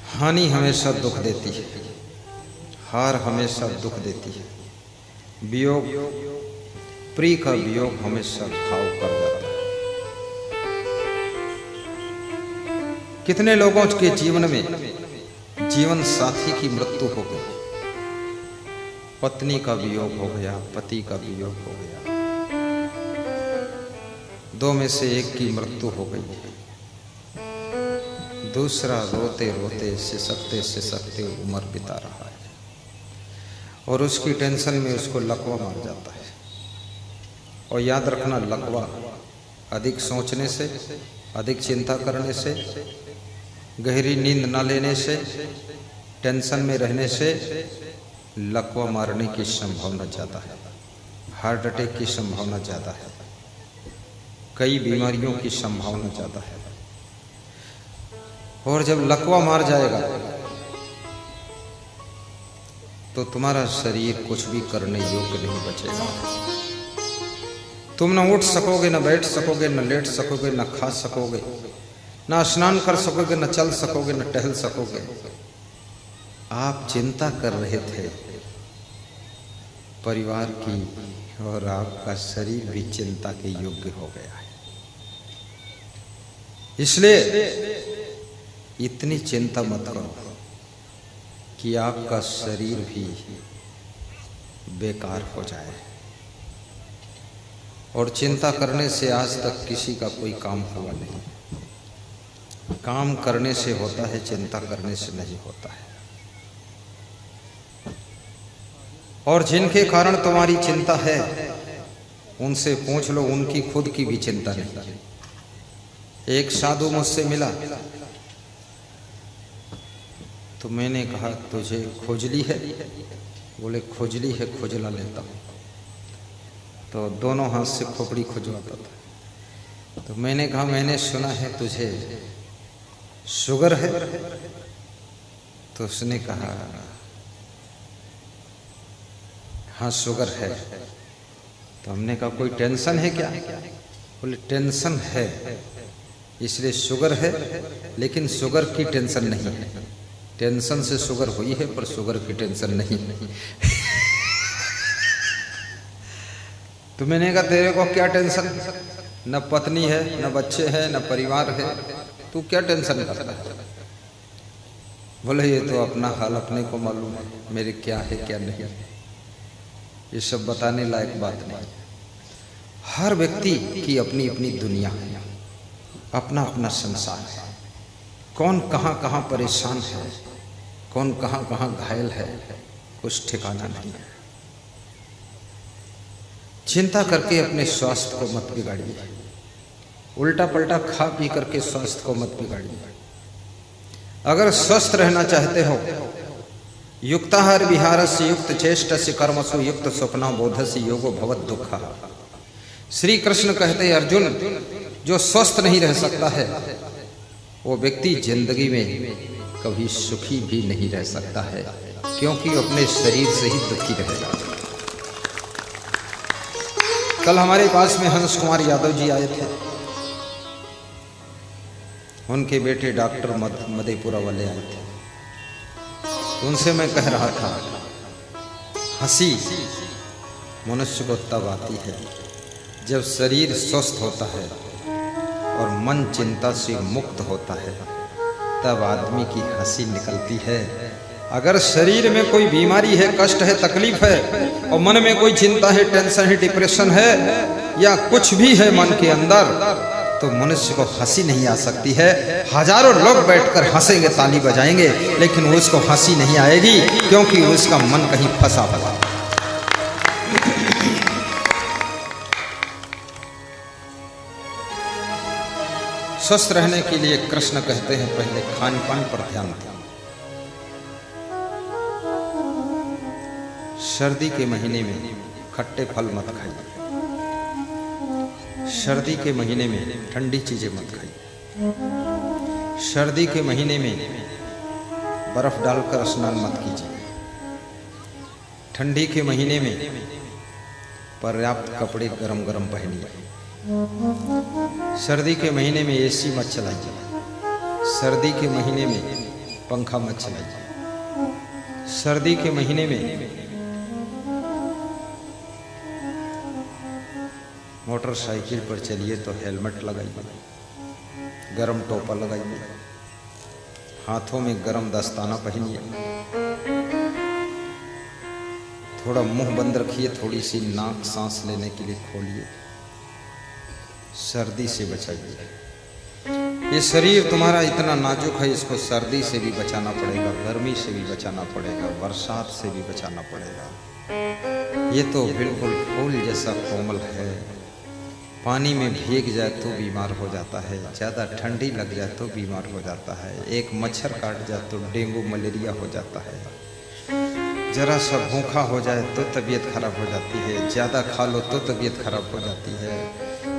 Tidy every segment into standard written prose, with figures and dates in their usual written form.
हानि हमेशा दुख देती है, हार हमेशा दुख देती है, वियोग, प्रिय का वियोग हमेशा घाव कर जाता है। कितने लोगों के जीवन में जीवन साथी की मृत्यु हो गई, पत्नी का वियोग हो गया, पति का वियोग हो गया, दो में से एक की मृत्यु हो गई, दूसरा रोते रोते सिसकते सिसकते उम्र बिता रहा है और उसकी टेंशन में उसको लकवा मार जाता है। और याद रखना, लकवा अधिक सोचने से, अधिक चिंता करने से, गहरी नींद न लेने से, टेंशन में रहने से लकवा मारने की संभावना ज़्यादा है, हार्ट अटैक की संभावना ज़्यादा है, कई बीमारियों की संभावना ज़्यादा है। और जब लकवा मार जाएगा तो तुम्हारा शरीर कुछ भी करने योग्य नहीं बचेगा। तुम न उठ सकोगे, न बैठ सकोगे, न लेट सकोगे, न खा सकोगे, न स्नान कर सकोगे, न चल सकोगे, न टहल सकोगे। आप चिंता कर रहे थे परिवार की और आपका शरीर भी चिंता के योग्य हो गया है। इसलिए इतनी चिंता मत करो कि आपका शरीर भी बेकार हो जाए। और चिंता करने से आज तक किसी का कोई काम हुआ नहीं। काम करने से होता है, चिंता करने से नहीं होता है। और जिनके कारण तुम्हारी चिंता है उनसे पूछ लो, उनकी खुद की भी चिंता नहीं। एक साधु मुझसे मिला तो मैंने कहा तुझे खुजली है? बोले खुजली है, खुजला लेता हूँ। तो दोनों हाथ से खोपड़ी खुजवाता था। तो मैंने कहा मैंने सुना है तुझे शुगर है? तो उसने कहा हाँ शुगर है। तो हमने कहा कोई टेंशन है क्या? बोले टेंशन है, इसलिए शुगर है, लेकिन शुगर की टेंशन नहीं है। टेंशन से शुगर हुई है पर शुगर की टेंशन नहीं। तो मैंने कहा तेरे को क्या टेंशन? न पत्नी है, न बच्चे हैं, न परिवार है, तू क्या टेंशन करता है? बोले ये तो अपना हाल अपने को मालूम है, मेरे क्या है क्या नहीं। ये सब बताने लायक बात नहीं। हर व्यक्ति की अपनी अपनी दुनिया है, अपना अपना संसार है। कौन कहाँ कहाँ परेशान है, कौन कहाँ कहाँ घायल है, कुछ ठिकाना नहीं है। चिंता करके अपने स्वास्थ्य को मत बिगाड़िए, उल्टा पलटा खा पी करके स्वास्थ्य को मत बिगाड़िए। अगर स्वस्थ रहना चाहते हो, युक्ताहार विहारस्य युक्त चेष्टस्य कर्मसु युक्त स्वप्न बोधस्य योगो भवत दुःखः। श्री कृष्ण कहते हैं अर्जुन, जो स्वस्थ नहीं रह सकता है वो व्यक्ति जिंदगी में कभी सुखी भी नहीं रह सकता है, क्योंकि वो अपने शरीर से ही दुखी रहेगा। कल हमारे पास में हंस कुमार यादव जी आए थे। उनके बेटे डॉक्टर मधेपुरा वाले आए थे। उनसे मैं कह रहा था हंसी मनुष्य को तब आती है जब शरीर स्वस्थ होता है और मन चिंता से मुक्त होता है, तब आदमी की हंसी निकलती है। अगर शरीर में कोई बीमारी है, कष्ट है, तकलीफ है और मन में कोई चिंता है, टेंशन है, डिप्रेशन है या कुछ भी है मन के अंदर, तो मनुष्य को हंसी नहीं आ सकती है। हजारों लोग बैठकर हंसेंगे, ताली बजाएंगे, लेकिन उसको हंसी नहीं आएगी, क्योंकि उसका मन कहीं फंसा हुआ। स्वस्थ रहने के लिए कृष्ण कहते हैं पहले खान पान पर ध्यान दें। सर्दी के महीने में खट्टे फल मत खाइए, सर्दी के महीने में ठंडी चीजें मत खाइए, सर्दी के महीने में बर्फ डालकर स्नान मत कीजिए, ठंडी के महीने में पर्याप्त कपड़े गरम गरम पहनिए, सर्दी के महीने में एसी मत चलाइए, सर्दी के महीने में पंखा मत चलाइए। सर्दी के महीने में मोटरसाइकिल पर चलिए तो हेलमेट लगाइए, गरम टोपा लगाइए, हाथों में गरम दस्ताना पहनिए, थोड़ा मुंह बंद रखिए, थोड़ी सी नाक सांस लेने के लिए खोलिए, सर्दी से बचाइए। ये शरीर तुम्हारा इतना नाजुक है, इसको सर्दी से भी बचाना पड़ेगा, गर्मी से भी बचाना पड़ेगा, बरसात से भी बचाना पड़ेगा। ये तो बिल्कुल फूल जैसा कोमल है, पानी में भीग जाए तो बीमार हो जाता है, ज़्यादा ठंडी लग जाए तो बीमार हो जाता है, एक मच्छर काट जाए तो डेंगू मलेरिया हो जाता है, जरा सा भूखा हो जाए तो तबीयत खराब हो जाती है, ज़्यादा खा लो तो तबीयत खराब हो जाती है,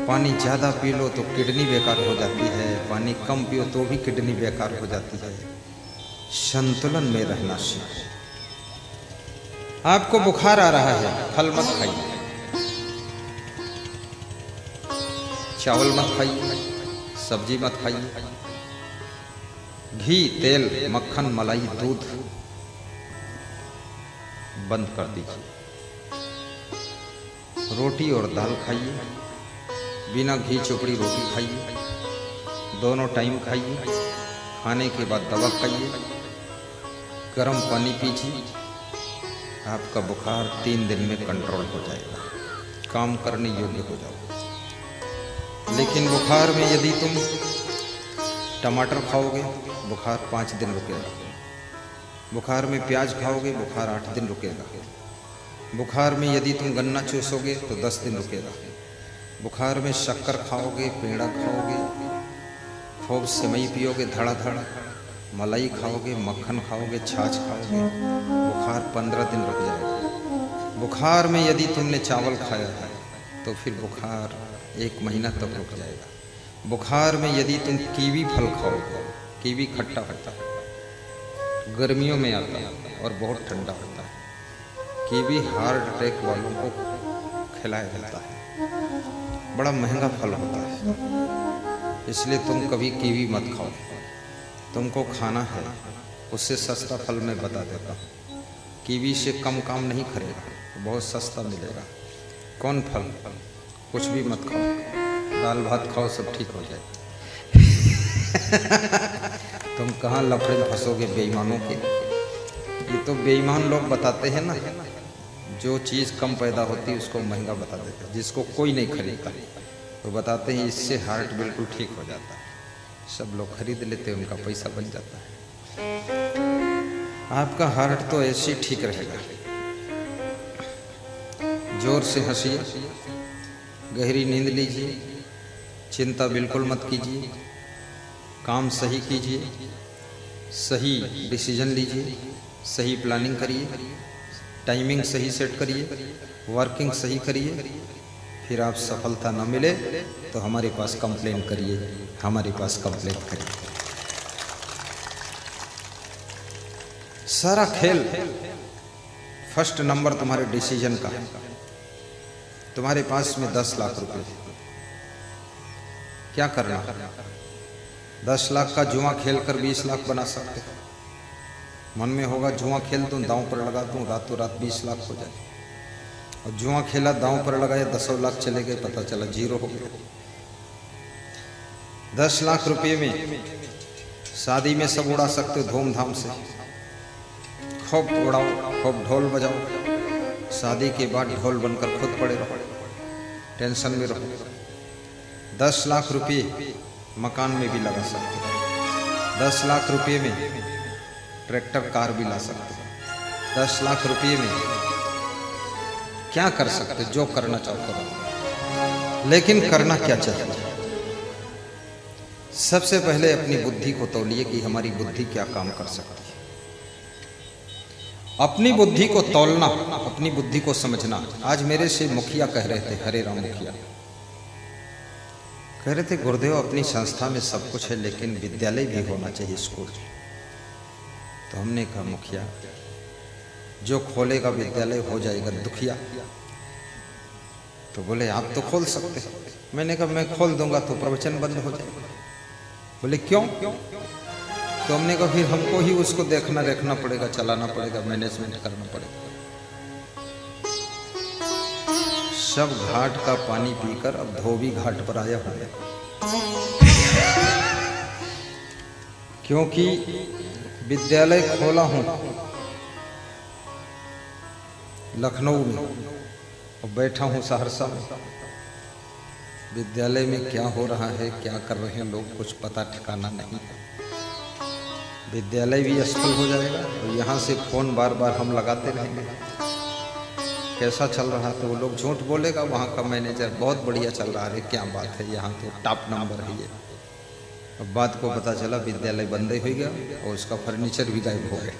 पानी ज़्यादा पी लो तो किडनी बेकार हो जाती है, पानी कम पियो तो भी किडनी बेकार हो जाती है। संतुलन में रहना सीखो। आपको बुखार आ रहा है, फल मत खाइए, चावल मत खाइए, सब्जी मत खाइए, घी तेल मक्खन मलाई दूध बंद कर दीजिए, रोटी और दाल खाइए, बिना घी चोपड़ी रोटी खाइए, दोनों टाइम खाइए, खाने के बाद दवा खाइए, गर्म पानी पीजिए, आपका बुखार 3 दिन में कंट्रोल हो जाएगा, काम करने योग्य हो जाओगे। लेकिन बुखार में यदि तुम टमाटर खाओगे बुखार 5 दिन रुकेगा, बुखार में प्याज खाओगे बुखार 8 दिन रुकेगा, बुखार में यदि तुम गन्ना चूसोगे तो 10 दिन रुकेगा, बुखार में शक्कर खाओगे, पेड़ा खाओगे, खूब सेवई पियोगे धड़ाधड़, मलाई खाओगे, मक्खन खाओगे, छाछ खाओगे, बुखार 15 दिन रुक जाएगा। बुखार में यदि तुमने चावल खाया है तो फिर बुखार 1 महीना तक रुक जाएगा। बुखार में यदि तुम कीवी फल खाओगे, कीवी खट्टा होता है, गर्मियों में आता है और बहुत ठंडा होता है, कीवी हार्ट अटैक वालों को खिलाया जाता है, बड़ा महंगा फल होता है, इसलिए तुम कभी कीवी मत खाओ। तुमको खाना है उससे सस्ता फल मैं बता देता हूँ, कीवी से कम काम नहीं करेगा, बहुत सस्ता मिलेगा। कौन फल? कुछ भी मत खाओ, दाल भात खाओ, सब ठीक हो जाए। तुम कहाँ लफड़े में फंसोगे बेईमानों के। ये तो बेईमान लोग बताते हैं ना, जो चीज़ कम पैदा होती है उसको महंगा बता देते हैं, जिसको कोई नहीं खरीदता तो बताते हैं इससे हार्ट बिल्कुल ठीक हो जाता है, सब लोग खरीद लेते हैं, उनका पैसा बन जाता है। आपका हार्ट तो ऐसे ही ठीक रहेगा। जोर से हंसिए, गहरी नींद लीजिए, चिंता बिल्कुल मत कीजिए, काम सही कीजिए, सही डिसीजन लीजिए, सही प्लानिंग करिए, टाइमिंग सही सेट करिए, वर्किंग सही करिए, फिर आप सफलता न मिले तो हमारे पास कंप्लेंट करिए, हमारे पास कंप्लेंट करिए। सारा खेल फर्स्ट नंबर तुम्हारे डिसीजन का है। तुम्हारे पास में 10 लाख रुपए, क्या करना? 10 लाख का जुआ खेल कर 20 लाख बना सकते हो। मन में होगा जुआ खेल दूं, दांव पर लगा दूं, रातों रात 20 लाख हो जाए, और जुआ खेला, दांव पर लगाया, 10 लाख चले गए, पता चला 0 हो गया। 10 लाख रुपए में शादी में सब उड़ा सकते हो धूमधाम से, खूब उड़ाओ, खूब ढोल बजाओ, शादी के बाद ढोल बनकर खुद पड़े रहो, टेंशन में रहो। 10 लाख रुपये मकान में भी लगा सकते हो, 10 लाख रुपये में ट्रैक्टर कार भी ला सकते हो, 10 लाख रुपये में क्या कर सकते, जो करना चाहो करो। लेकिन करना क्या चाहिए? सबसे पहले अपनी बुद्धि को तौलिए कि हमारी बुद्धि क्या काम कर सकती है। अपनी बुद्धि को तौलना, अपनी बुद्धि को समझना। आज मेरे से मुखिया कह रहे थे, हरे राम मुखिया कह रहे थे, गुरुदेव अपनी संस्था में सब कुछ है लेकिन विद्यालय भी होना चाहिए, स्कूल। तो हमने कहा मुखिया जो खोलेगा विद्यालय हो जाएगा दुखिया। तो बोले आप तो खोल सकते हैं। मैंने कहा मैं खोल दूंगा तो प्रवचन बंद हो जाएगा। बोले क्यों? तो हमने कहा फिर हमको ही उसको देखना पड़ेगा, चलाना पड़ेगा, मैनेजमेंट करना पड़ेगा। सब घाट का पानी पीकर अब धोबी घाट पर आया हुआ है, क्योंकि विद्यालय खोला हूं लखनऊ में और बैठा हूं सहरसा में। विद्यालय में क्या हो रहा है, क्या कर रहे हैं लोग, कुछ पता ठिकाना नहीं है। विद्यालय भी असफल हो जाएगा और यहाँ से फोन बार बार हम लगाते रहेंगे, कैसा चल रहा है, तो वो लोग झूठ बोलेगा, वहाँ का मैनेजर बहुत बढ़िया चल रहा है, क्या बात है, यहाँ तो टॉप नंबर है ये। अब बात को पता चला विद्यालय बंद हो गया और उसका फर्नीचर भी गायब हो गया।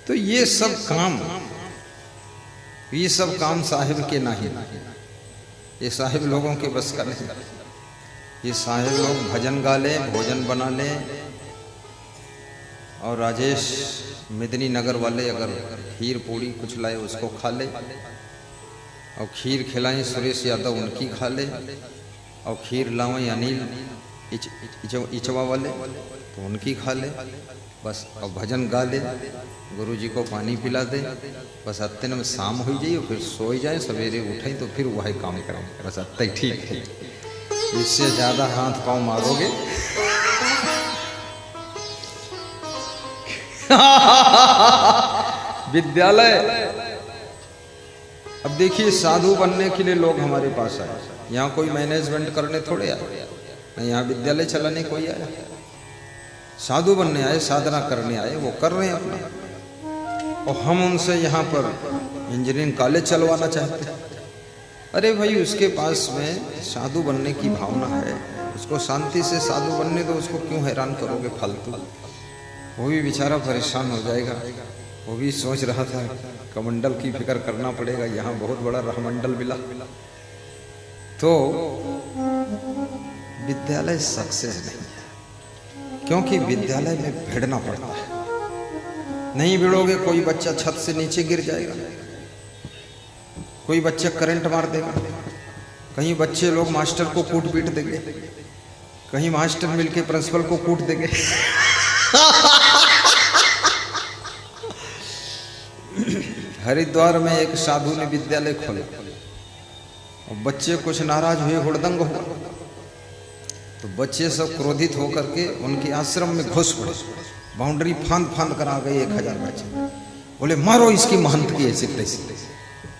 तो ये सब काम साहिब के नहीं, ये साहिब लोगों के बस का नहीं। ये साहिब लोग भजन गा लें, भोजन बना लें, और राजेश मिदनी नगर वाले अगर खीर पूड़ी कुछ लाए उसको खा ले, और खीर खिलाएं सुरेश यादव उनकी खा ले, और खीर लावें अनिल इचवा वाले तो उनकी खा ले बस, और भजन गा ले, गुरु जी को पानी पिला दे बस। अत्ते में शाम हो जाए, फिर सो जाए, सवेरे उठें तो फिर वही काम करें बस। अत्ते ठीक है, इससे ज़्यादा हाथ पाँव मारोगे विद्यालय। अब देखिए, साधु बनने के लिए लोग हमारे पास आए, यहाँ कोई मैनेजमेंट करने थोड़े आए, नहीं यहाँ विद्यालय चलाने कोई आया, साधु बनने आए, साधना करने आए, वो कर रहे हैं अपना। और हम उनसे यहाँ पर इंजीनियरिंग कॉलेज चलवाना चाहते हैं। अरे भाई, उसके पास में साधु बनने की भावना है, उसको शांति से साधु बनने दो, उसको क्यों हैरान करोगे फालतू। वो भी बेचारा परेशान हो जाएगा, वो भी सोच रहा था कमंडल की फिक्र करना पड़ेगा, यहाँ बहुत बड़ा रहमंडल मिला। तो विद्यालय सक्सेस नहीं है, क्योंकि विद्यालय में भिड़ना पड़ता है। नहीं भिड़ोगे, कोई बच्चा छत से नीचे गिर जाएगा, कोई बच्चा करंट मार देगा, कहीं बच्चे लोग मास्टर को कूट पीट देंगे, कहीं मास्टर मिलके प्रिंसिपल को कूट देंगे हरिद्वार में एक साधु ने विद्यालय खोला और बच्चे कुछ नाराज हुए, हुड़दंग हुआ, तो बच्चे सब क्रोधित होकर के उनके आश्रम में घुस पड़े, बाउंड्री फांद कर आ गए 1000 बच्चे। बोले मारो इसकी महंत की ऐसी तैसी।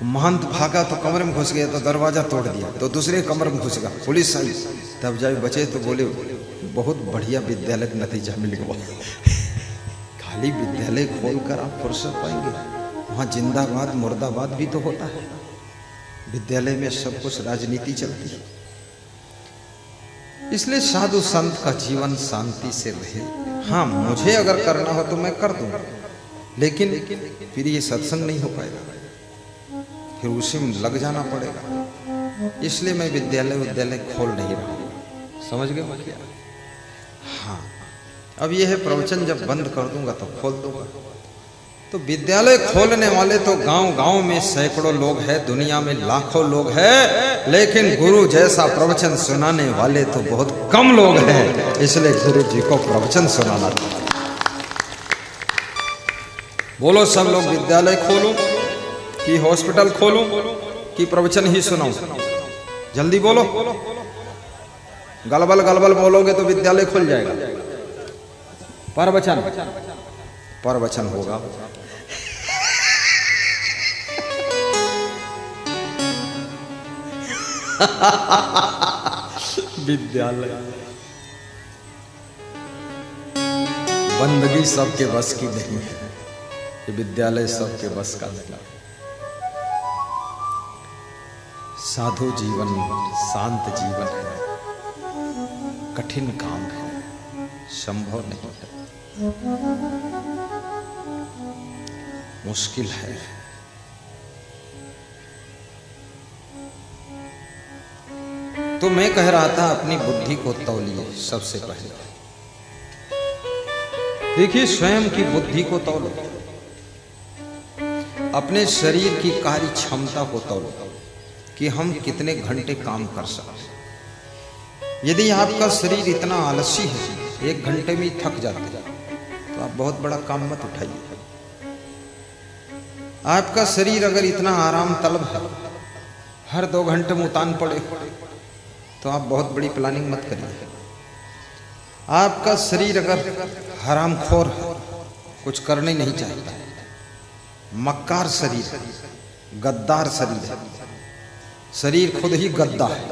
महंत भागा तो कमरे में घुस गया, तो दरवाजा तोड़ दिया, तो दूसरे कमरे में घुस गया, पुलिस आई, तब जब बचे तो बोले बहुत बढ़िया विद्यालय का नतीजा मिल गया। खाली विद्यालय खोलकर आप फुर्सत पाएंगे, वहाँ जिंदाबाद मुर्दाबाद भी तो होता है। विद्यालय में सब कुछ राजनीति चलती है, इसलिए साधु संत का जीवन शांति से रहे। हाँ, मुझे अगर करना हो तो मैं कर दूंगा, लेकिन फिर ये सत्संग नहीं हो पाएगा, फिर उसी में लग जाना पड़ेगा। इसलिए मैं विद्यालय खोल नहीं रहा हूँ, समझ गए क्या? हाँ, अब यह है प्रवचन जब बंद कर दूंगा तो खोल दूंगा। तो विद्यालय खोलने वाले तो गांव-गांव में सैकड़ों लोग हैं, दुनिया में लाखों लोग हैं, लेकिन गुरु जैसा प्रवचन सुनाने वाले तो बहुत कम लोग हैं। इसलिए गुरु जी को प्रवचन सुनाना था। बोलो सब लोग, विद्यालय खोलूं कि हॉस्पिटल खोलूं कि प्रवचन ही सुनाऊं? जल्दी बोलो। गलबल बोलोगे तो विद्यालय खुल जाएगा। प्रवचन होगा। विद्यालय बंदगी सबके बस की नहीं है, ये विद्यालय सबके बस का नहीं। साधु जीवन शांत जीवन है, कठिन काम है, संभव नहीं है, मुश्किल है। तो मैं कह रहा था अपनी बुद्धि को तौलिए। सबसे पहले देखिए, स्वयं की बुद्धि को तौलो, अपने शरीर की कार्य क्षमता को तौलो कि हम कितने घंटे काम कर सकते। यदि आपका शरीर इतना आलसी है 1 घंटे में ही थक जाते हैं, तो आप बहुत बड़ा काम मत उठाइए। आपका शरीर अगर इतना आराम तलब है, हर 2 घंटे में उतान पड़े, तो आप बहुत बड़ी प्लानिंग मत करिए। आपका शरीर अगर हरामखोर है, कुछ करने नहीं चाहता, मक्कार शरीर, गद्दार शरीर है, शरीर खुद ही गद्दा है,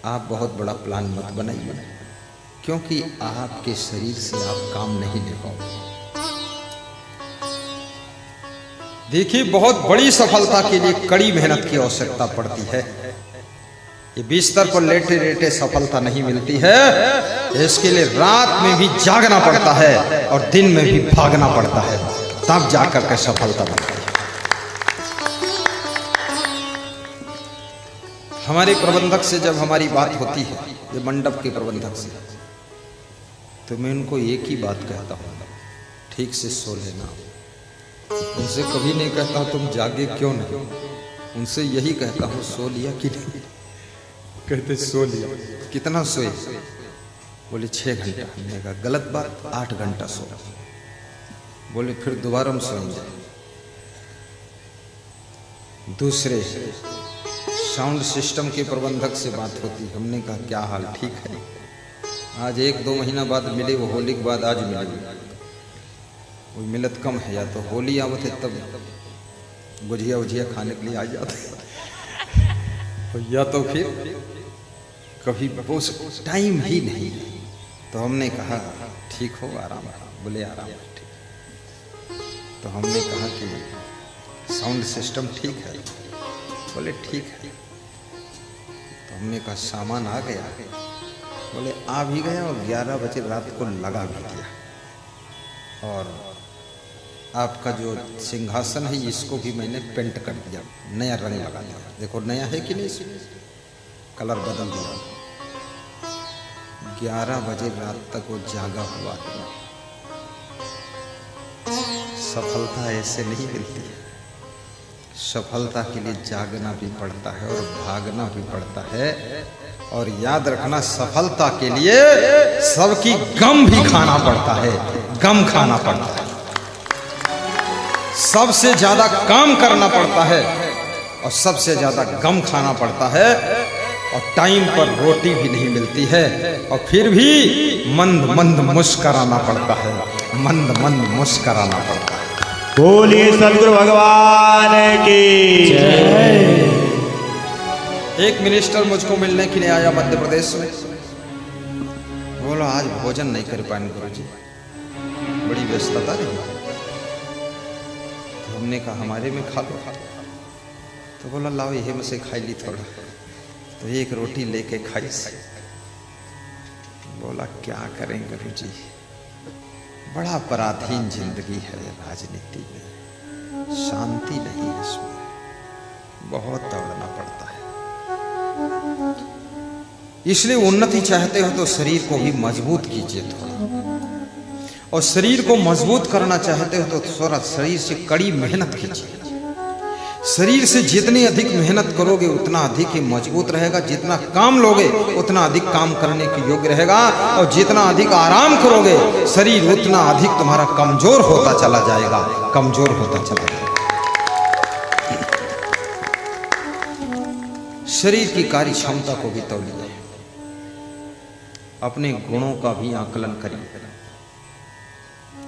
आप बहुत बड़ा प्लान मत बनाइए, क्योंकि आपके शरीर से आप काम नहीं ले पाओगे। देखिए, बहुत बड़ी सफलता के लिए कड़ी मेहनत की आवश्यकता पड़ती है। ये बिस्तर पर लेटे लेटे सफलता नहीं मिलती है, इसके लिए रात में भी जागना पड़ता है और दिन में भी भागना पड़ता है, तब जाकर के सफलता मिलती है। हमारे प्रबंधक से जब हमारी बात होती है, ये मंडप के प्रबंधक से, तो मैं उनको एक ही बात कहता हूँ, ठीक से सो लेना। उनसे कभी नहीं कहता तुम जागे क्यों नहीं, उनसे यही कहता हूँ सो लिया कि नहीं। कहते सो लिया। कितना सोए? बोले 6 घंटा। हमने कहा गलत बात, 8 घंटा सो। बोले फिर दोबारा हम सोएंगे। दूसरे साउंड सिस्टम के प्रबंधक से बात होती, हमने कहा क्या हाल, ठीक है? आज 1-2 महीना बाद मिले, वो होली के बाद आज मिले, वो मिलत कम है, या तो होली आवत है तब गुजिया उजिया खाने के लिए आ जाते, या तो फिर कभी वो टाइम ही नहीं। तो हमने कहा ठीक हो, आराम। बोले आराम है, ठीक। तो हमने कहा कि साउंड सिस्टम ठीक है? बोले ठीक है। तो हमने कहा सामान आ गया? बोले आ भी गया और 11 बजे रात को लगा भी दिया। और आपका जो सिंहासन है इसको भी मैंने पेंट कर दिया, नया रंग लगा दिया। देखो नया है कि नहीं, इसमें कलर बदल दिया। 11 बजे रात तक वो जागा हुआ है। सफलता ऐसे नहीं मिलती है। सफलता के लिए जागना भी पड़ता है और भागना भी पड़ता है। और याद रखना, सफलता के लिए सबकी गम भी खाना पड़ता है, गम खाना पड़ता है। सबसे ज्यादा काम करना पड़ता है और सबसे ज्यादा गम खाना पड़ता है। और टाइम पर रोटी भी नहीं मिलती है और फिर भी मंद मंद मुस्कराना पड़ता है, मंद मंद मुस्कराना पड़ता है। बोलिए सदगुरु भगवान की जय। एक मिनिस्टर मुझको मिलने के लिए आया मध्य प्रदेश में। बोला आज भोजन नहीं कर पाएंगे गुरुजी, बड़ी व्यस्तता रही। तो हमने कहा हमारे में खा लो। तो बोला लाओ ये में से खाई ली थोड़ा। तो एक रोटी लेके खाई। बोला क्या करें गुरुजी, बड़ा पराधीन जिंदगी है राजनीति में, शांति नहीं है इसमें, बहुत दौड़ना पड़ता है। इसलिए उन्नति चाहते हो तो शरीर को भी मजबूत कीजिए थोड़ा, और शरीर को मजबूत करना चाहते हो तो थोड़ा शरीर से कड़ी मेहनत कीजिए। शरीर से जितनी अधिक मेहनत करोगे उतना अधिक ही मजबूत रहेगा। जितना काम लोगे उतना अधिक काम करने के योग्य रहेगा, और जितना अधिक आराम करोगे शरीर उतना अधिक तुम्हारा कमजोर होता चला जाएगा, कमजोर होता चला जाएगा। शरीर की कार्य क्षमता को भी तौलिए, अपने गुणों का भी आकलन करिए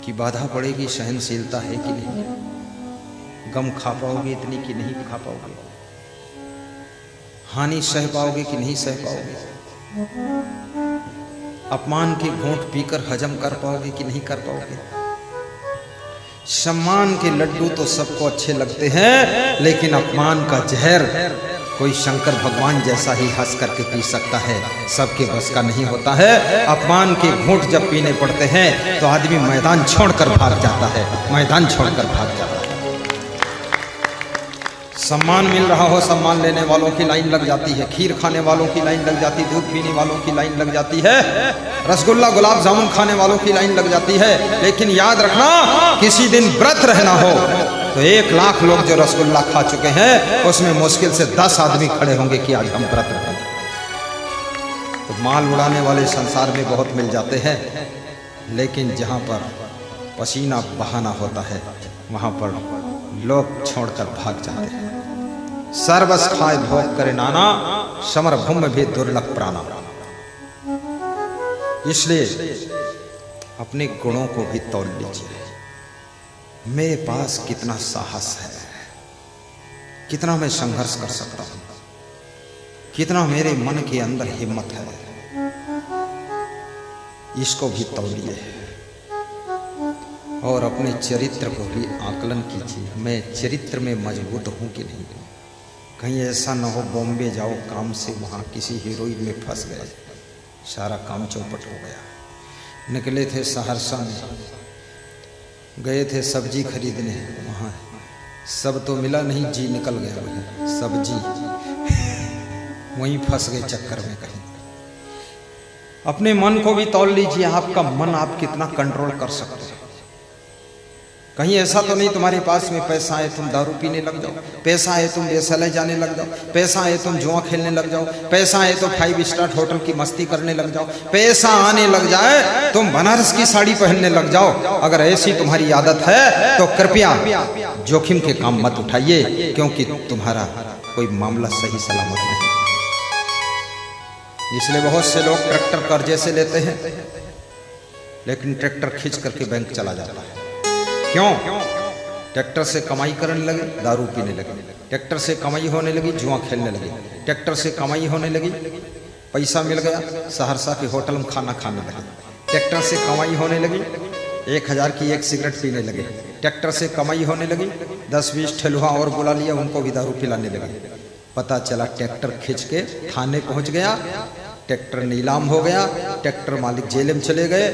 कि बाधा पड़ेगी, सहनशीलता है कि नहीं, गम खा पाओगे इतनी कि नहीं खा पाओगे, हानि सह पाओगे कि नहीं सह पाओगे, अपमान के घूंट पीकर हजम कर पाओगे कि नहीं कर पाओगे। सम्मान के लड्डू तो सबको अच्छे लगते हैं, लेकिन अपमान का जहर कोई शंकर भगवान जैसा ही हंस करके पी सकता है, सबके बस का नहीं होता है। अपमान के घूंट जब पीने पड़ते हैं तो आदमी मैदान छोड़कर भाग जाता है, मैदान छोड़कर भाग जाता है। सम्मान मिल रहा हो, सम्मान लेने वालों की लाइन लग जाती है, खीर खाने वालों की लाइन लग जाती है, दूध पीने वालों की लाइन लग जाती है, रसगुल्ला गुलाब जामुन खाने वालों की लाइन लग जाती है। लेकिन याद रखना, किसी दिन व्रत रहना हो तो 1 लाख लोग जो रसगुल्ला खा चुके हैं उसमें मुश्किल से 10 आदमी खड़े होंगे कि आज हम व्रत रखें। तो माल उड़ाने वाले संसार में बहुत मिल जाते हैं, लेकिन जहाँ पर पसीना बहाना होता है वहाँ पर लोग छोड़कर भाग जाते हैं। सर्वस खाए भोग करे नाना, समर भूमि भी दुर्लभ प्राणा। इसलिए अपने गुणों को भी तौल लीजिए। मेरे पास कितना साहस है, कितना मैं संघर्ष कर सकता हूं, कितना मेरे मन के अंदर हिम्मत है, इसको भी तौलिए और अपने चरित्र को भी आकलन कीजिए। मैं चरित्र में मजबूत हूं कि नहीं। कहीं ऐसा ना हो बॉम्बे जाओ काम से, वहां किसी हीरोइन में फंस गए, सारा काम चौपट हो गया। निकले थे सहरसा में, गए थे सब्जी खरीदने, वहाँ सब तो मिला नहीं, जी निकल गया वही सब्जी, वहीं फंस गए चक्कर में। कहीं अपने मन को भी तौल लीजिए, आपका मन आप कितना कंट्रोल कर सकते हैं। कहीं ऐसा तो नहीं तुम्हारे पास में पैसा है तुम दारू पीने लग जाओ, पैसा है तुम बेसले जाने लग जाओ, पैसा है तुम जुआ खेलने लग जाओ, पैसा है तो 5 स्टार होटल की मस्ती करने लग जाओ, पैसा आने लग जाए तुम बनारस की साड़ी पहनने लग जाओ। अगर ऐसी तुम्हारी आदत है तो कृपया जोखिम के काम मत उठाइए, क्योंकि तुम्हारा कोई मामला सही सलामत नहीं। इसलिए बहुत से लोग ट्रैक्टर कर्जे से लेते हैं, लेकिन ट्रैक्टर खींच करके बैंक चला जाता है। क्यों? ट्रैक्टर से कमाई करने लगे, दारू पीने लगे, ट्रैक्टर से कमाई होने लगी, जुआ खेलने लगे, ट्रैक्टर से कमाई होने लगी, पैसा मिल गया, सहरसा के होटल में खाना खाने लगे, ट्रैक्टर से कमाई होने लगी, 1000 की एक सिगरेट पीने लगे, ट्रैक्टर से कमाई होने लगी, 10-20 ठेलुआ और बुला लिया, उनको भी दारू पिलाने लगे। पता चला ट्रैक्टर खींच के थाने पहुंच गया, ट्रैक्टर नीलाम हो गया, ट्रैक्टर मालिक जेल में चले गए,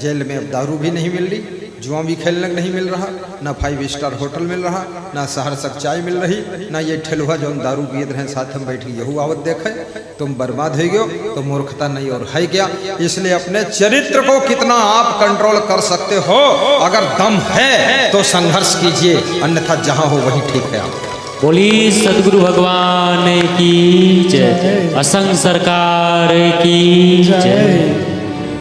जेल में अब दारू भी नहीं मिल रही, जुआ भी खेलने नहीं मिल रहा, ना 5 स्टार होटल मिल रहा, ना सहरसा चाय मिल रही, ना ये ठेलुआ जो दारू पिए रहे साथ में बैठ के यहू आवत देखे। तुम बर्बाद हो गए, तो मूर्खता नहीं और है क्या। इसलिए अपने चरित्र को कितना आप कंट्रोल कर सकते हो, अगर दम है तो संघर्ष कीजिए, अन्यथा जहां हो वहीं ठीक है। आप बोली सदगुरु भगवान की जय, असंग सरकार की जय।